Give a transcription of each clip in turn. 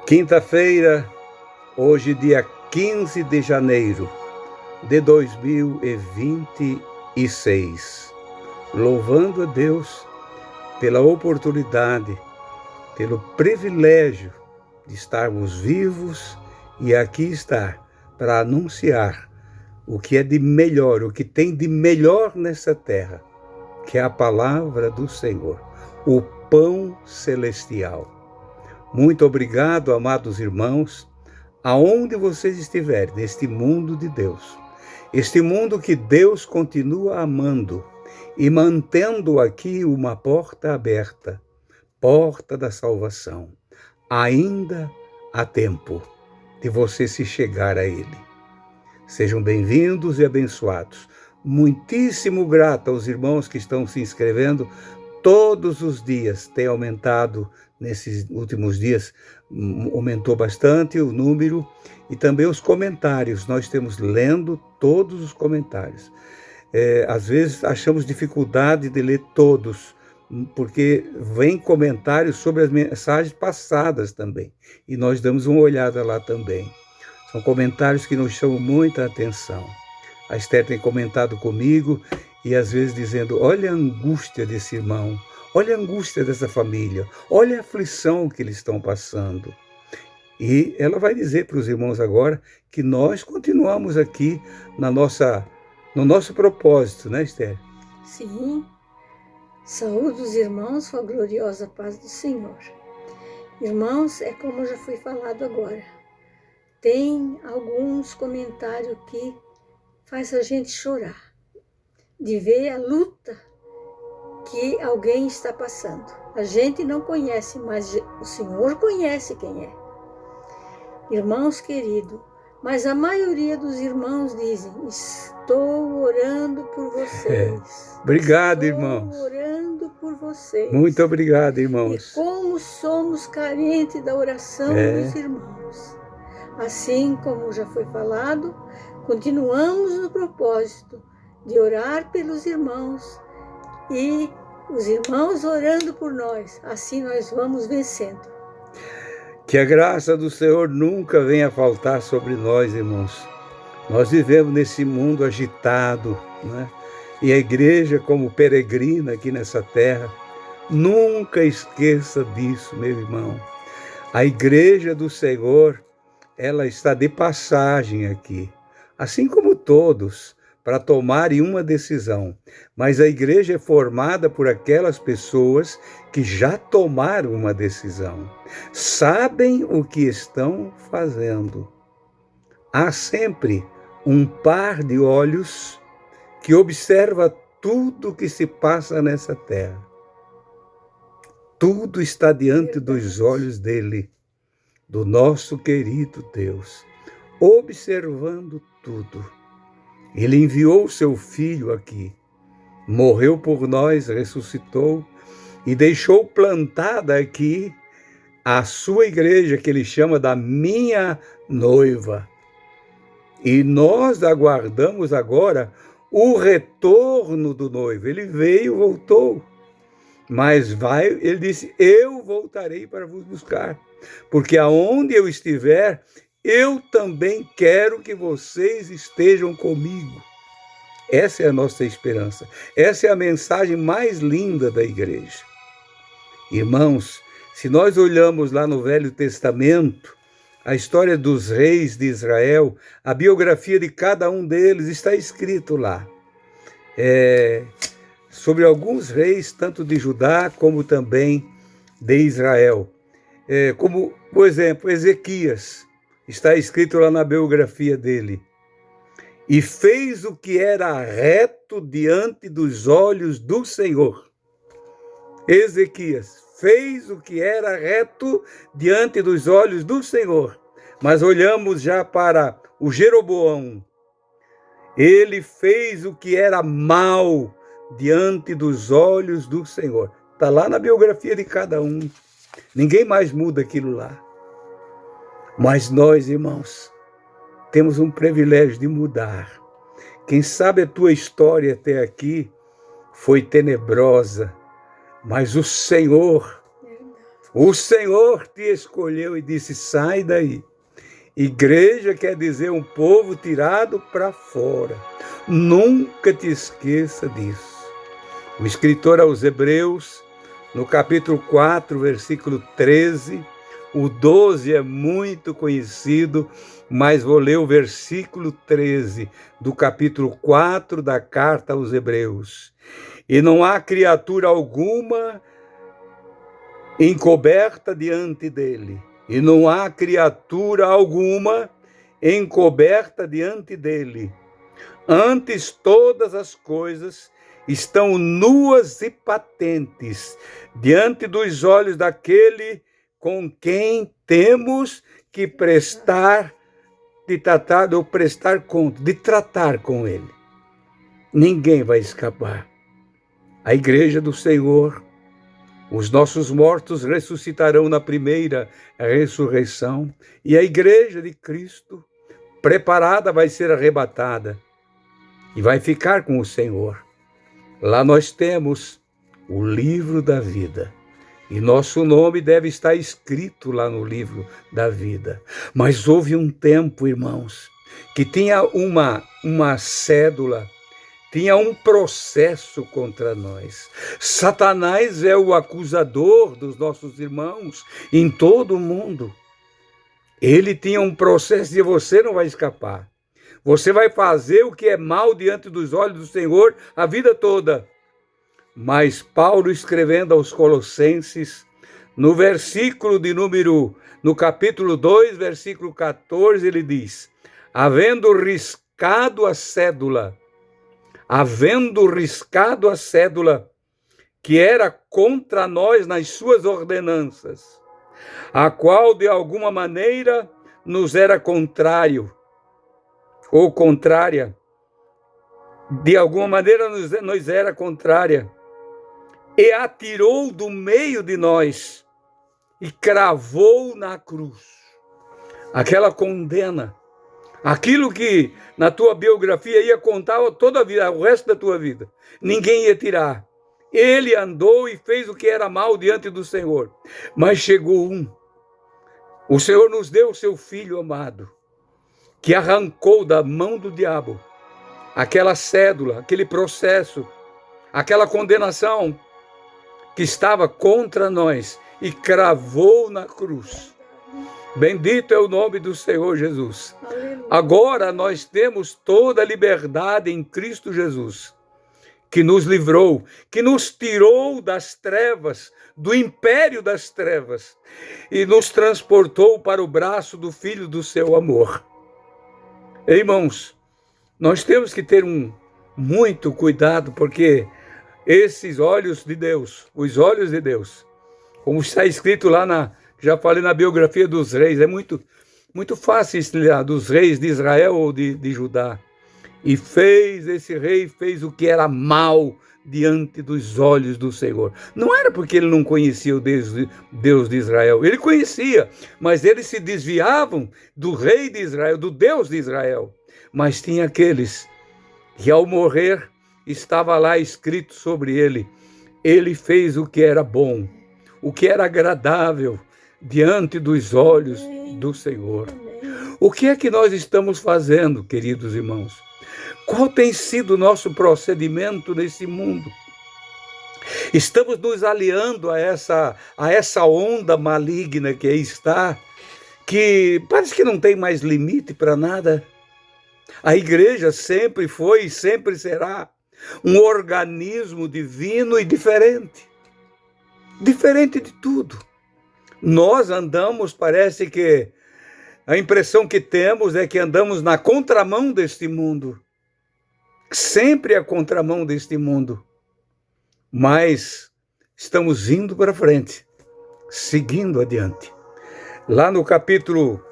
Quinta-feira, hoje dia 15 de janeiro de 2026. Louvando a Deus pela oportunidade, pelo privilégio de estarmos vivos e aqui estar para anunciar o que é de melhor, o que tem de melhor nessa terra, que é a palavra do Senhor, o pão celestial. Muito obrigado, amados irmãos, aonde vocês estiverem, neste mundo de Deus. Este mundo que Deus continua amando e mantendo aqui uma porta aberta, porta da salvação. Ainda há tempo de você se chegar a Ele. Sejam bem-vindos e abençoados. Muitíssimo grato aos irmãos que estão se inscrevendo. Todos os dias tem aumentado, nesses últimos dias, aumentou bastante o número e também os comentários. Nós temos lendo todos os comentários. Às vezes achamos dificuldade de ler todos, porque vem comentários sobre as mensagens passadas também. E nós damos uma olhada lá também. São comentários que nos chamam muita atenção. A Esther tem comentado comigo e às vezes dizendo, olha a angústia desse irmão, olha a angústia dessa família, olha a aflição que eles estão passando. E ela vai dizer para os irmãos agora que nós continuamos aqui no nosso propósito, né, Esther? Sim. Saúde os irmãos com a gloriosa paz do Senhor. Irmãos, é como já foi falado agora. Tem alguns comentários que faz a gente chorar, de ver a luta que alguém está passando. A gente não conhece, mas o Senhor conhece quem é. Irmãos queridos, mas a maioria dos irmãos dizem, estou orando por vocês. Obrigado, irmãos. Estou orando por vocês. Muito obrigado, irmãos. E como somos carentes da oração dos irmãos. Assim como já foi falado, continuamos no propósito de orar pelos irmãos e os irmãos orando por nós. Assim nós vamos vencendo. Que a graça do Senhor nunca venha faltar sobre nós, irmãos. Nós vivemos nesse mundo agitado, né? E a igreja como peregrina aqui nessa terra. Nunca esqueça disso, meu irmão. A igreja do Senhor, ela está de passagem aqui, assim como todos, para tomarem uma decisão. Mas a igreja é formada por aquelas pessoas que já tomaram uma decisão, sabem o que estão fazendo. Há sempre um par de olhos que observa tudo o que se passa nessa terra. Tudo está diante dos olhos dele, do nosso querido Deus, observando tudo. Ele enviou o seu Filho aqui, morreu por nós, ressuscitou e deixou plantada aqui a sua igreja, que ele chama da minha noiva. E nós aguardamos agora o retorno do noivo. Ele veio, voltou, mas ele disse, eu voltarei para vos buscar, porque aonde eu estiver, eu também quero que vocês estejam comigo. Essa é a nossa esperança. Essa é a mensagem mais linda da igreja. Irmãos, se nós olhamos lá no Velho Testamento, a história dos reis de Israel, a biografia de cada um deles está escrito lá. Sobre alguns reis, tanto de Judá como também de Israel. Como, por exemplo, Ezequias, está escrito lá na biografia dele. E fez o que era reto diante dos olhos do Senhor. Ezequias fez o que era reto diante dos olhos do Senhor. Mas olhamos já para o Jeroboão. Ele fez o que era mal diante dos olhos do Senhor. Está lá na biografia de cada um. Ninguém mais muda aquilo lá. Mas nós, irmãos, temos um privilégio de mudar. Quem sabe a tua história até aqui foi tenebrosa, mas o Senhor O Senhor te escolheu e disse: sai daí. Igreja quer dizer um povo tirado para fora. Nunca te esqueça disso. O escritor aos Hebreus, no capítulo 4, versículo 13, o 12 é muito conhecido, mas vou ler o versículo 13 do capítulo 4 da carta aos Hebreus. E não há criatura alguma encoberta diante dele. E não há criatura alguma encoberta diante dele. Antes todas as coisas estão nuas e patentes diante dos olhos daquele com quem temos que prestar conta, de tratar com ele. Ninguém vai escapar. A igreja do Senhor, os nossos mortos ressuscitarão na primeira ressurreição, e a igreja de Cristo, preparada, vai ser arrebatada e vai ficar com o Senhor. Lá nós temos o livro da vida, e nosso nome deve estar escrito lá no livro da vida. Mas houve um tempo, irmãos, que tinha uma cédula, tinha um processo contra nós. Satanás é o acusador dos nossos irmãos em todo o mundo. Ele tinha um processo e você não vai escapar. Você vai fazer o que é mal diante dos olhos do Senhor a vida toda. Mas Paulo, escrevendo aos Colossenses, no capítulo 2, versículo 14, ele diz: havendo riscado a cédula, que era contra nós nas suas ordenanças, a qual de alguma maneira nos era contrário, ou contrária, de alguma maneira nos era contrária, e atirou do meio de nós e cravou na cruz. Aquela condena, aquilo que na tua biografia ia contar toda a vida, o resto da tua vida, ninguém ia tirar. Ele andou e fez o que era mal diante do Senhor. Mas chegou o Senhor nos deu o seu Filho amado, que arrancou da mão do diabo aquela cédula, aquele processo, aquela condenação que estava contra nós e cravou na cruz. Bendito é o nome do Senhor Jesus. Aleluia. Agora nós temos toda a liberdade em Cristo Jesus, que nos livrou, que nos tirou das trevas, do império das trevas, e nos transportou para o braço do Filho do seu amor. Irmãos, nós temos que ter muito cuidado, porque esses olhos de Deus, os olhos de Deus, como está escrito lá já falei na biografia dos reis, é muito fácil estudar dos reis de Israel ou de Judá. E esse rei fez o que era mal diante dos olhos do Senhor. Não era porque ele não conhecia o Deus de Israel, ele conhecia, mas eles se desviavam do rei de Israel, do Deus de Israel. Mas tinha aqueles que ao morrer estava lá escrito sobre ele: ele fez o que era bom, o que era agradável diante dos olhos do Senhor. O que é que nós estamos fazendo, queridos irmãos? Qual tem sido o nosso procedimento nesse mundo? Estamos nos aliando a essa onda maligna que aí está, que parece que não tem mais limite para nada. A igreja sempre foi e sempre será um organismo divino e diferente de tudo. Nós andamos, parece que a impressão que temos é que andamos na contramão deste mundo, sempre a contramão deste mundo, mas estamos indo para frente, seguindo adiante. Lá no capítulo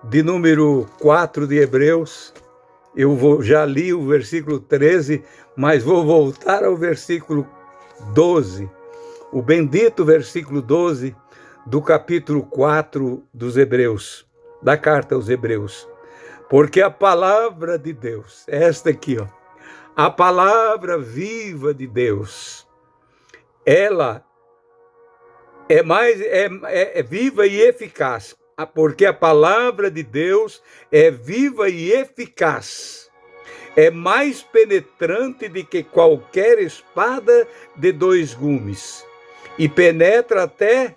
de número 4 de Hebreus, já li o versículo 13, mas vou voltar ao versículo 12, o bendito versículo 12 do capítulo 4 dos Hebreus, da carta aos Hebreus. Porque a palavra de Deus, esta aqui, a palavra viva de Deus, ela é viva e eficaz, porque a palavra de Deus é viva e eficaz. É mais penetrante do que qualquer espada de 2 gumes e penetra até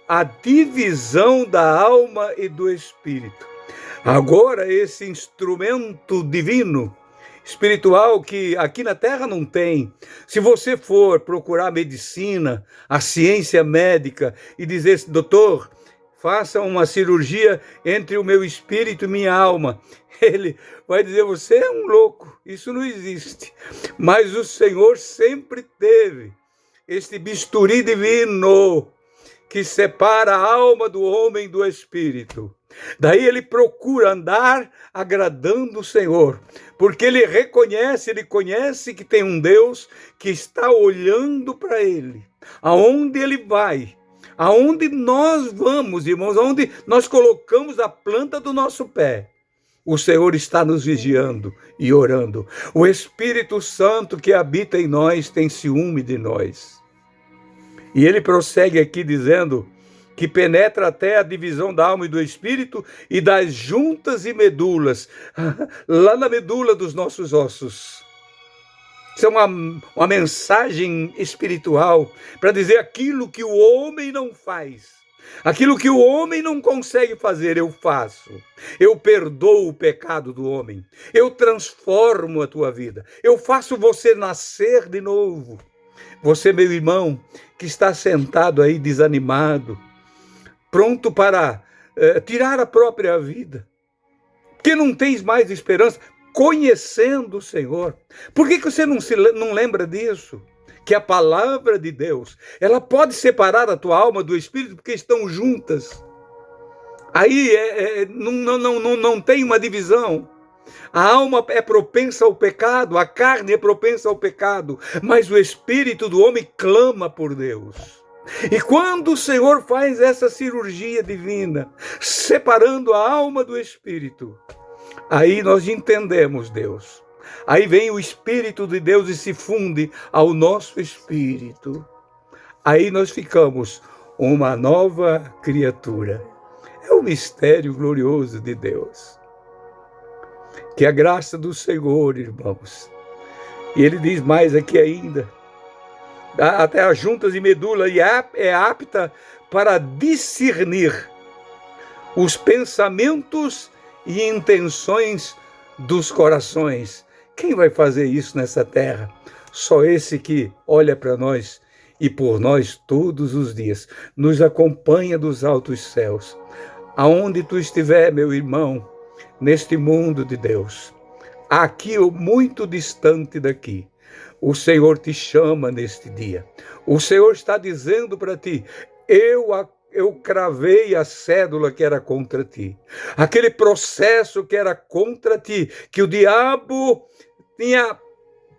a divisão da alma e do espírito. Agora, esse instrumento divino, espiritual, que aqui na Terra não tem. Se você for procurar medicina, a ciência médica, e dizer, doutor, faça uma cirurgia entre o meu espírito e minha alma, ele vai dizer, você é um louco, isso não existe. Mas o Senhor sempre teve este bisturi divino que separa a alma do homem do espírito. Daí ele procura andar agradando o Senhor, porque ele conhece que tem um Deus que está olhando para ele. Aonde ele vai, aonde nós vamos, irmãos, aonde nós colocamos a planta do nosso pé, o Senhor está nos vigiando e orando. O Espírito Santo que habita em nós tem ciúme de nós. E ele prossegue aqui dizendo que penetra até a divisão da alma e do espírito e das juntas e medulas, lá na medula dos nossos ossos. Isso é uma mensagem espiritual para dizer aquilo que o homem não faz. Aquilo que o homem não consegue fazer, eu faço. Eu perdoo o pecado do homem. Eu transformo a tua vida. Eu faço você nascer de novo. Você, meu irmão, que está sentado aí desanimado, pronto para tirar a própria vida, porque não tens mais esperança, conhecendo o Senhor. Por que você não lembra disso? Que a palavra de Deus, ela pode separar a tua alma do espírito, porque estão juntas. Aí não tem uma divisão. A alma é propensa ao pecado, a carne é propensa ao pecado, mas o espírito do homem clama por Deus. E quando o Senhor faz essa cirurgia divina, separando a alma do espírito, aí nós entendemos Deus. Aí vem o Espírito de Deus e se funde ao nosso espírito. Aí nós ficamos uma nova criatura. É um mistério glorioso de Deus. Que a graça do Senhor, irmãos. E ele diz mais aqui ainda, até as juntas e medula, e é apta para discernir os pensamentos e intenções dos corações. Quem vai fazer isso nessa terra? Só esse que olha para nós e por nós todos os dias, nos acompanha dos altos céus. Aonde tu estiver, meu irmão, neste mundo de Deus, aqui ou muito distante daqui, o Senhor te chama neste dia. O Senhor está dizendo para ti, eu cravei a cédula que era contra ti. Aquele processo que era contra ti, que o diabo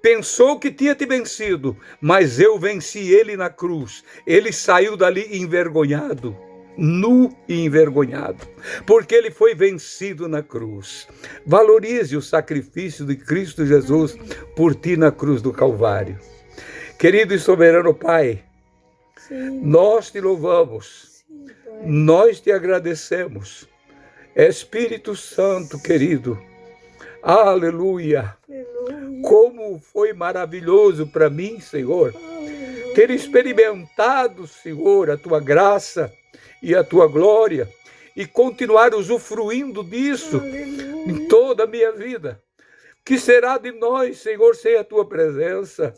pensou que tinha te vencido, mas eu venci ele na cruz. Ele saiu dali envergonhado, nu e envergonhado, porque ele foi vencido na cruz. Valorize o sacrifício de Cristo Jesus por ti na cruz do Calvário. Querido e soberano Pai, sim, nós te louvamos, sim, nós te agradecemos. Espírito Santo querido, aleluia, aleluia. Como foi maravilhoso para mim, Senhor, aleluia, ter experimentado, Senhor, a tua graça e a tua glória, e continuar usufruindo disso, aleluia, em toda a minha vida. Que será de nós, Senhor, sem a tua presença?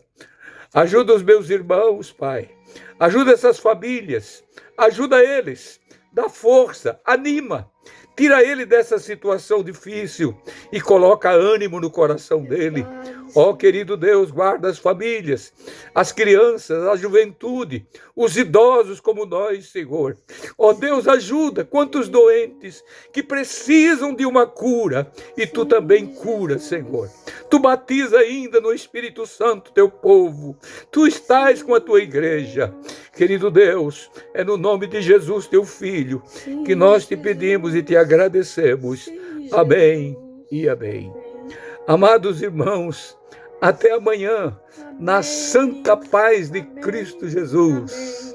Ajuda os meus irmãos, Pai. Ajuda essas famílias. Ajuda eles. Dá força, anima. Tira ele dessa situação difícil e coloca ânimo no coração dele. Ó, querido Deus, guarda as famílias, as crianças, a juventude, os idosos como nós, Senhor. Ó Deus, ajuda quantos doentes que precisam de uma cura, e tu também cura, Senhor. Tu batiza ainda no Espírito Santo teu povo. Tu estás com a tua igreja. Querido Deus, é no nome de Jesus, teu Filho, que nós te pedimos e te agradecemos. Amém e amém. Amados irmãos, até amanhã, na santa paz de Cristo Jesus.